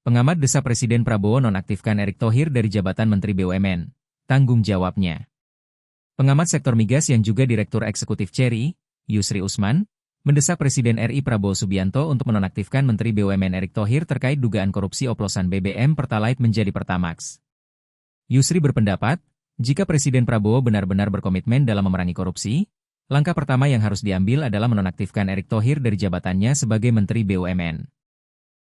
Pengamat desa Presiden Prabowo nonaktifkan Erick Thohir dari jabatan Menteri BUMN. Tanggung jawabnya. Pengamat sektor migas yang juga Direktur Eksekutif Cherry, Yusri Usman, mendesak Presiden RI Prabowo Subianto untuk menonaktifkan Menteri BUMN Erick Thohir terkait dugaan korupsi oplosan BBM Pertalite menjadi Pertamax. Yusri berpendapat, jika Presiden Prabowo benar-benar berkomitmen dalam memerangi korupsi, langkah pertama yang harus diambil adalah menonaktifkan Erick Thohir dari jabatannya sebagai Menteri BUMN.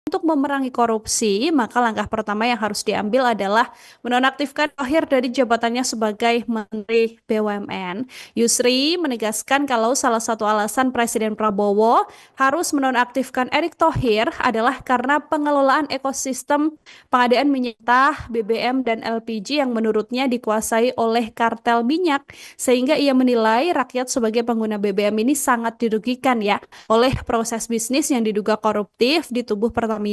Untuk memerangi korupsi, maka langkah pertama yang harus diambil adalah menonaktifkan Thohir dari jabatannya sebagai Menteri BUMN. Yusri menegaskan kalau salah satu alasan Presiden Prabowo harus menonaktifkan Erick Thohir adalah karena pengelolaan ekosistem pengadaan minyak mentah, BBM, dan LPG yang menurutnya dikuasai oleh kartel minyak, sehingga ia menilai rakyat sebagai pengguna BBM ini sangat dirugikan ya oleh proses bisnis yang diduga koruptif di tubuh Pertamina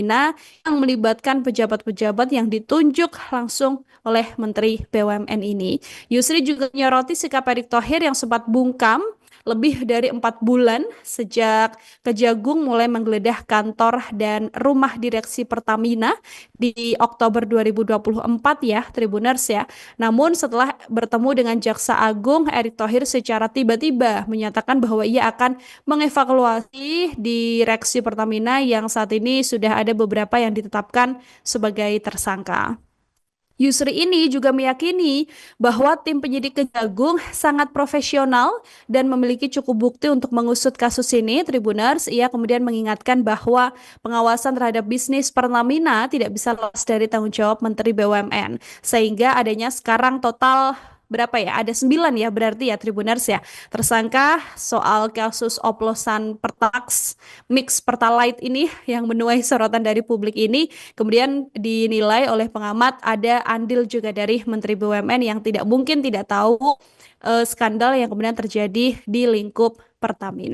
yang melibatkan pejabat-pejabat yang ditunjuk langsung oleh Menteri BUMN ini. Yusri juga menyoroti sikap Erick Thohir yang sempat bungkam lebih dari 4 bulan sejak Kejagung mulai menggeledah kantor dan rumah direksi Pertamina di Oktober 2024 ya, Tribuners ya. Namun setelah bertemu dengan Jaksa Agung, Erick Thohir secara tiba-tiba menyatakan bahwa ia akan mengevaluasi direksi Pertamina yang saat ini sudah ada beberapa yang ditetapkan sebagai tersangka. Yusri ini juga meyakini bahwa tim penyidik Kejagung sangat profesional dan memiliki cukup bukti untuk mengusut kasus ini. Tribuners, ia kemudian mengingatkan bahwa pengawasan terhadap bisnis Pertamina tidak bisa lepas dari tanggung jawab Menteri BUMN. Sehingga adanya sekarang total berapa ya? Ada 9 ya berarti ya Tribuners ya. Tersangka soal kasus oplosan Pertamax mix Pertalite ini yang menuai sorotan dari publik ini. Kemudian dinilai oleh pengamat ada andil juga dari Menteri BUMN yang tidak mungkin tidak tahu skandal yang kemudian terjadi di lingkup Pertamina.